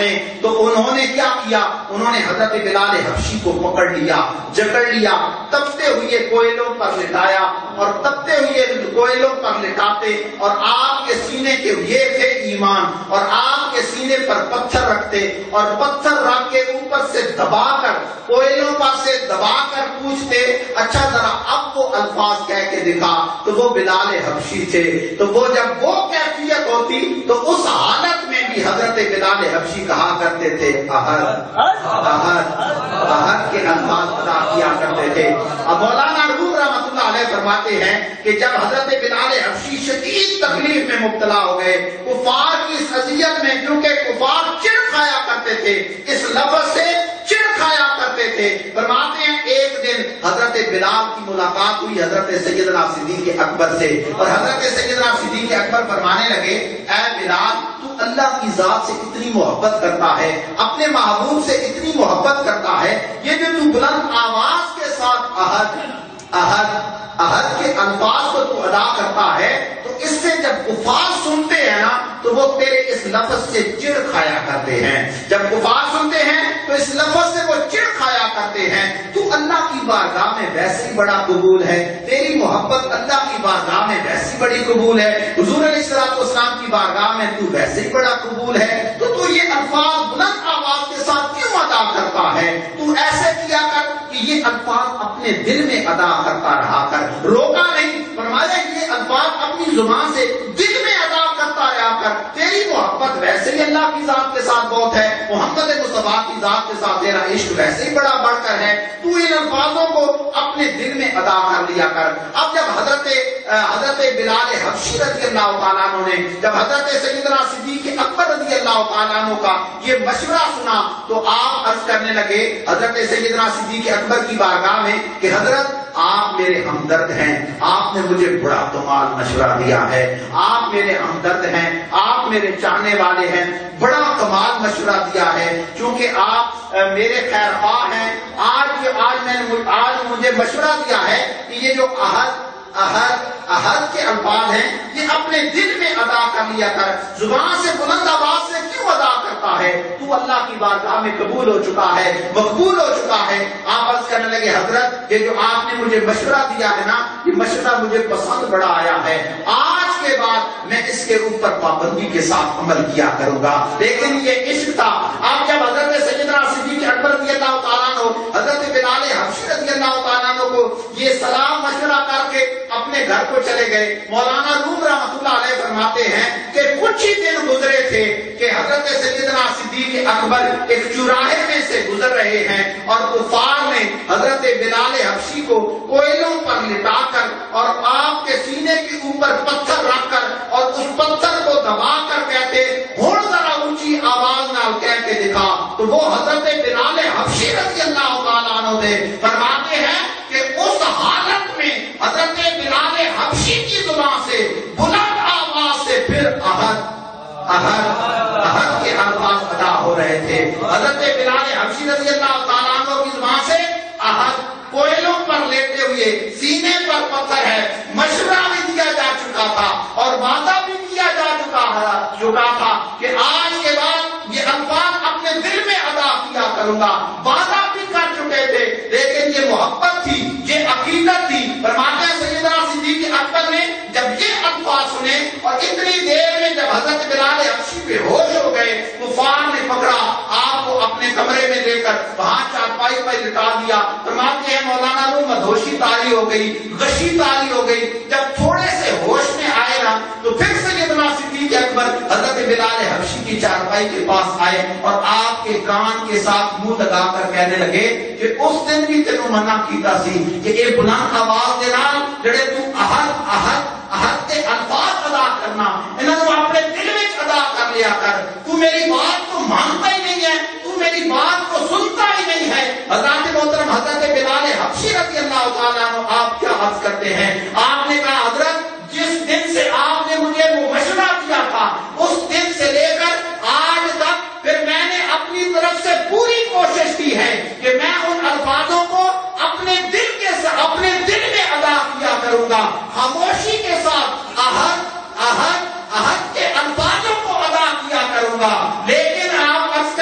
سنے تو انہوں نے کیا کیا؟ انہوں نے حضرت بلال حبشی کو پکڑ لیا، جکڑ لیا، تپتے ہوئے کوئلوں پر لٹایا، اور تپتے ہوئے کوئلوں پر لٹاتے، اور آپ کے سینے کے یہ تھے ایمان، اور آپ کے سینے پر پتھر رکھتے، اور پتھر رکھ کے اوپر سے دبا کر، کوئلوں پر سے دبا کر پوچھتے اچھا ذرا اب وہ الفاظ کہہ کے دکھا، تو وہ بلال حبشی تھے۔ تو وہ جب وہ کیفیت ہوتی تو اس حالت میں بھی حضرت بلال حبشی کہا کرتے تھے احد احد احد کے الفاظ ادا کیا کرتے تھے۔ اب مولانا روم رحمۃ اللہ علیہ فرماتے ہیں کہ جب حضرت بلال حبشی شدید تکلیف میں مبتلا ہو گئے، کفار کی اس اذیت میں، کیونکہ کفار چڑ کھایا کرتے تھے، اس لفظ سے چڑ کھایا کرتے تھے، فرماتے ہیں ایک دن حضرت بلال کی ملاقات ہوئی حضرت سیدنا صدیق اکبر سے، اور حضرت سیدنا صدیق اکبر فرمانے لگے اے بلال تو اللہ کی ذات سے اتنی محبت کرتا ہے، اپنے محبوب سے اتنی محبت کرتا ہے، یہ جو تو بلند آواز کے ساتھ احد احد احد کے الفاظ کو تو ادا کرتا ہے، تو اس سے جب کفار سنتے ہیں نا تو وہ تیرے اس لفظ سے چڑ کھایا کرتے ہیں، جب کفار سنتے ہیں تو اس لفظ سے وہ چڑ کھایا کرتے ہیں، تو اللہ کی بارگاہ میں ویسے ہی بڑا قبول ہے، تیری محبت اللہ کی بارگاہ میں ویسی بڑی قبول ہے، حضور علیہ الصلوۃ والسلام کی بارگاہ میں تو ویسے ہی بڑا قبول ہے، تو یہ الفاظ بلند آواز کے ساتھ کیوں ادا کرتا ہے؟ تو ایسے کیا کر کہ یہ الفاظ اپنے دل میں ادا کرتا رہا کر، روکا نہیں، فرمایا یہ الفاظ اپنی زبان سے دل میں ادا کرتا رہا کر، تیری محبت ویسے ہی اللہ کی ذات کے ساتھ بہت ہے، محمد مصطفیٰ کی ذات کے ساتھ تیرا عشق ویسے ہی بڑا بڑھ کر ہے، تو ان الفاظوں کو اپنے دل میں ادا کر لیا کر۔ اب جب حضرت بلال حبشی رضی اللہ تعالیٰ عنہ نے جب حضرت سیدنا صدیق اکبر رضی اللہ تعالیٰ عنہ کا یہ مشورہ سنا تو آپ عرض کرنے لگے حضرت سیدنا صدیق اکبر کی بارگاہ میں کہ حضرت آپ میرے ہمدرد ہیں، آپ نے مجھے بڑا کمال مشورہ دیا ہے، آپ میرے ہمدرد ہیں، آپ میرے چاہنے والے ہیں، بڑا کمال مشورہ دیا ہے، چونکہ آپ میرے خیر خواہ ہیں، آج مجھے مشورہ دیا ہے کہ یہ جو احد احد احد کے الفاظ ہیں یہ اپنے دل میں ادا کر لیا کر، زبان سے بلند آواز سے کیوں ادا کرتا ہے؟ تو اللہ کی بارگاہ میں قبول ہو چکا ہے، مقبول ہو چکا ہے۔ آپ عرض کرنے لگے حضرت یہ جو آپ نے مجھے مشورہ دیا ہے نا یہ مشورہ مجھے پسند بڑا آیا ہے، آج کے بعد میں اس کے اوپر پابندی کے ساتھ عمل کیا کروں گا۔ لیکن یہ عشق تھا۔ آپ جب حضرت سیدنا صدیق اکبر رضی اللہ تعالیٰ عنہ حضرت بلال حبشی رضی اللہ تعالیٰ عنہ کو یہ سلام مشورہ کر کے اپنے گھر کو چلے گئے، مولانا روم رحمۃ اللہ علیہ فرماتے ہیں کہ کچھ ہی دن گزرے تھے کہ حضرت سیدنا صدیق اکبر ایک چوراہے میں سے گزر رہے ہیں اور کفار نے حضرت بلال حبشی کو کوئلوں پر لٹا کر اور آپ کے سینے کے اوپر پتھر رکھ کر اور اس پتھر کو دبا کر کہتے ہوں ذرا اونچی آواز نال کہہ کے دکھا، تو وہ حضرت بلال حبشی رضی اللہ تعالیٰ عنہ نے فرماتے ہیں کہ اس حالت میں حضرت بلال حبشی کی زبان سے بلند آواز سے پھر احد احد احد کے الفاظ ادا ہو رہے تھے۔ حضرت بلال حبشی رضی اللہ تعالیٰ عنہ کی زبان سے احد، کوئلوں پر لیٹے ہوئے سینے پر پتھر ہے، مشورہ بھی دیا جا چکا تھا اور وعدہ بھی کیا جا چکا تھا کہ آج کے بعد یہ الفاظ اپنے دل میں ادا کیا کروں گا، وعدہ بھی کر چکے تھے، لیکن یہ محبت تھی، یہ عقیدت تھی۔ فرماتے ہیں سیدنا صدیق اکبر نے جب یہ الفاظ سنے اور اتنی دیر میں جب حضرت بلال حبشی بے ہوش ہو گئے، کفار نے پکڑا آپ کو اپنے کمرے میں لے کر وہاں چارپائی پر لٹا دیا۔ فرماتے ہیں مولانا روم مدہوشی طاری ہو گئی، غشی طاری ہو گئی، جب تھوڑے سے ہوش میں آئے نا تو پھر سیدنا صدیق اکبر حضرت بلال حبشی کی چارپائی کے پاس آئے اور آپ کے کان کے ساتھ منہ لگا کر کہنے لگے کہ اس دن بھی تینوں منع کیتا سی کہ اے بلند آواز دے نال جڑے تو احد احد احد کے الفاظ ادا کرنا انہاں نوں اپنے دل وچ ادا کر لیا کر، تو میری بات کو مانتا ہی نہیں ہے، تو میری بات کو سنتا ہی نہیں ہے۔ حضرت محترم حضرت بلال حبشی رضی اللہ تعالیٰ عنہ آپ کیا عرض کرتے ہیں؟ آپ نے کہا حضرت جس دن سے آپ نے مجھے وہ مشورہ دیا تھا اس دن سے لے کر آج تک پھر میں نے اپنی طرف سے پوری کوشش کی ہے کہ میں ان الفاظوں کو اپنے دل میں ادا کیا کروں گا، خاموشی کے ساتھ احد احد احد کے الفاظوں کو ادا کیا کروں گا۔ لیکن آپ عرض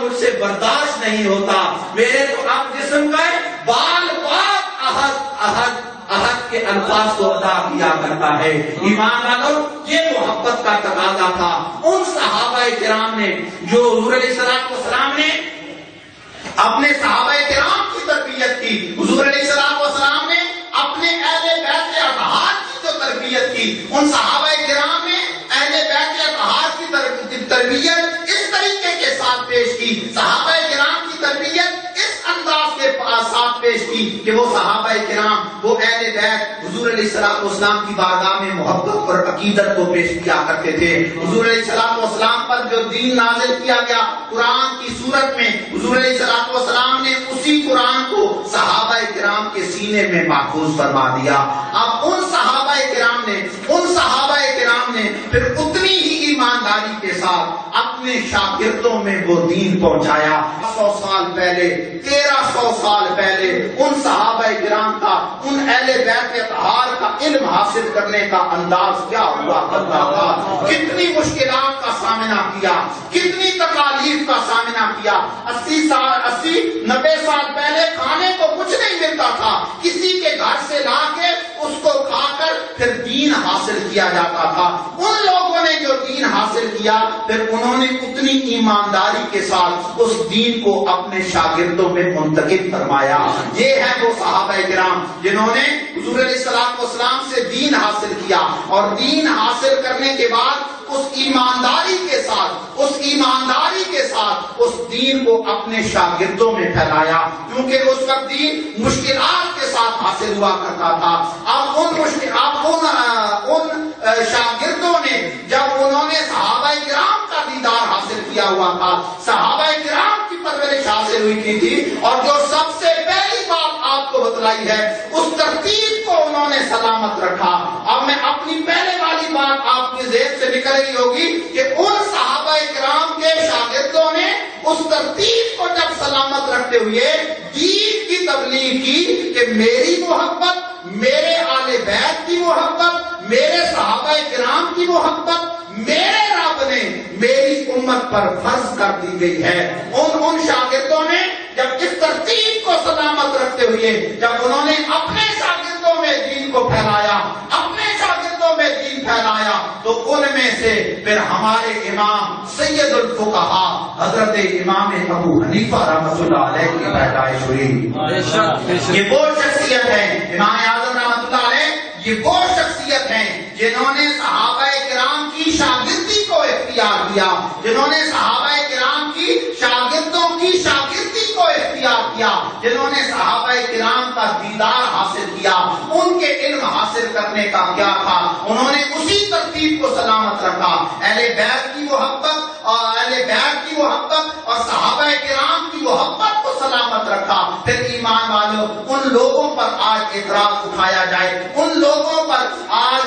مجھ سے برداشت نہیں ہوتا، میرے تو اب جسم کا بال پاک احد کے الفاظ کو ادا کیا کرتا ہے۔ ایمان والو، یہ محبت کا تقاضا تھا ان صحابہ کرام نے جو حضور علیہ السلام نے اپنے صحابہ کرام کی تربیت کی۔ حضور علیہ السلام نے اپنے اہل بیت اطہار کی جو تربیت کی، ان صحابہ کرام نے اہل بیت اطہار کی تربیت اس طریقے کے ساتھ پیش کی، صحابہ کرام کی تربیت اس انداز کے ساتھ پیش کی کہ وہ صحابہ کرام، وہ اہل بیت حضور علیہ السلام کی بارگاہ میں محبت اور عقیدت کو پیش کیا کرتے تھے۔ حضور علیہ السلام پر جو دین نازل کیا گیا قرآن کی صورت میں، حضور علیہ السلام نے اسی قرآن کو صحابہ کرام کے سینے میں محفوظ فرما دیا۔ اب ان صحابہ کرام نے پھر اتنی ہی ایمانداری کے ساتھ اپنے شاگردوں میں وہ دین پہنچایا۔ 100 سال پہلے، 1300 سال پہلے ان صحابہ کرام کا، ان اہل بیت اطہار کا علم حاصل کرنے کا انداز کیا ہوا کرتا تھا، کتنی مشکلات کا سامنا کیا، کتنی تکالیف کا سامنا کیا۔ 80-90 سال پہلے کھانے کو کچھ نہیں ملتا تھا، کسی کے گھر سے لا کے اس کو کھا کر پھر دین حاصل کیا جاتا تھا۔ ان لوگوں نے جو دین حاصل کیا، پھر انہوں نے اتنی ایمانداری کے ساتھ اس دین کو اپنے شاگردوں میں منتقل فرمایا۔ یہ ہے وہ صحابہ کرام جنہوں نے حضور علیہ السلام سے دین حاصل کیا، اور دین حاصل کرنے کے بعد اس ایمانداری کے ساتھ اس دین کو اپنے شاگردوں میں پھیلایا، کیونکہ اس وقت دین مشکلات کے ساتھ حاصل ہوا کرتا تھا۔ اب ان شاگردوں نے، جب انہوں نے صحابہ کرام کا دیدار حاصل کیا ہوا تھا، صحابہ کرام کی پرورش حاصل ہوئی کی تھی، اور جو سب سے پہلی بات آپ کو بتلائی ہے اس ترتیب کو انہوں نے سلامت رکھا۔ اب میں اپنی پہلے والی بات آپ کی ذہن سے نکل رہی ہوگی کہ ان صحابہ کرام کے شاگردوں نے اس ترتیب کو جب سلامت رکھتے ہوئے دین کی تبلیغ کی کہ میری محبت، میرے آل بیت کی محبت، میرے صحابہ کرام کی محبت میرے رب نے میری امت پر فرض کر دی گئی ہے۔ ان شاگردوں نے جب اس ترتیب کو سلامت رکھتے ہوئے جب انہوں نے اپنے شاگردوں میں دین کو پھیلایا، اپنے شاگردوں میں دین پھیلایا، تو ان میں سے پھر ہمارے امام سید الفقہا حضرت امام ابو حنیفہ رحمۃ اللہ علیہ کی پیدائش ہوئی۔ یہ وہ شخصیت ہے، امام اعظم رحمۃ اللہ علیہ، یہ وہ شخصیت ہے جنہوں نے صحابہ کرام کی شاگردی کو اختیار کیا، جنہوں نے صحابہ کرام کی شاگردوں کی شاگردی کو اختیار کیا، جنہوں نے صحابہ کرام کا دیدار حاصل کیا۔ ان کے علم حاصل کرنے کا کیا تھا، انہوں نے اسی ترتیب کو سلامت رکھا، اہل بیت کی محبت اور صحابہ کرام کی محبت کو سلامت رکھا۔ پھر ایمان والوں، ان لوگوں پر آج اعتراض اٹھایا جائے، ان لوگوں پر آج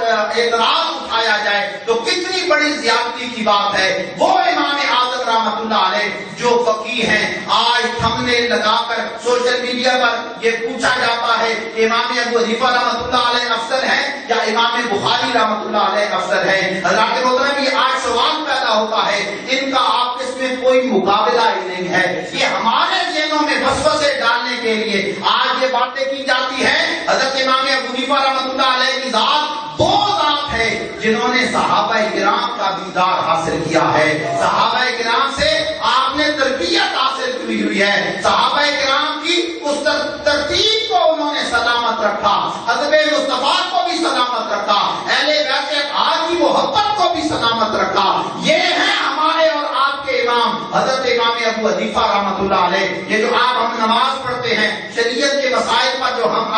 اعتراض اٹھایا جائے تو کتنی بڑی زیادتی کی بات ہے۔ وہ امام اعظم رحمۃ اللہ علیہ جو فقیہ ہیں، آج تھمنے لگا کر سوشل میڈیا پر یہ پوچھا جاتا ہے کہ امام ابو حنیفہ رحمۃ اللہ علیہ افضل ہے یا امام بخاری رحمۃ اللہ علیہ افضل ہے۔ حضرات محترم، یہ آج سوال پیدا ہوتا ہے، ان کا آپس میں کوئی مقابلہ ہی نہیں ہے۔ یہ ہمارے ذہنوں میں وسوسے ڈالنے کے لیے آج یہ باتیں کی جاتی ہیں۔ حضرت امام ابو حنیفہ رحمۃ اللہ علیہ کی ذات وہ ذات ہے جنہوں نے صحابہ کرام کا دیدار حاصل کیا ہے، صحابہ کرام سے آپ نے تربیت حاصل کی ہوئی ہے، صحابہ کرام کی اس ترتیب کو انہوں نے سلامت رکھا، ادب مصطفیٰ کو بھی سلامت رکھا، اہل بیت اطہار کی محبت کو بھی سلامت رکھا۔ یہ ہے ہمارے اور آپ کے امام حضرت امام ابو حنیفہ رحمۃ اللہ علیہ۔ یہ جو آپ ہم نماز پڑھتے ہیں، شریعت کے مسائل پر جو ہم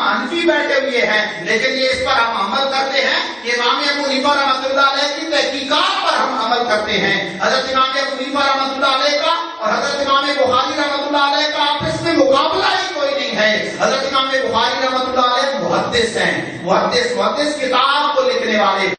حنفی بیٹھے ہوئے ہیں، لیکن یہ اس پر ہم عمل کرتے ہیں، یہ امام ابو حنیفہ رحمۃ اللہ علیہ کی تحقیقات پر ہم عمل کرتے ہیں۔ حضرت امام ابو حنیفہ رحمۃ اللہ علیہ کا اور حضرت امام بخاری رحمۃ اللہ علیہ کا آپس میں مقابلہ ہی کوئی نہیں ہے۔ حضرت امام بخاری رحمۃ اللہ علیہ محدث ہیں، محدث کتاب کو لکھنے والے۔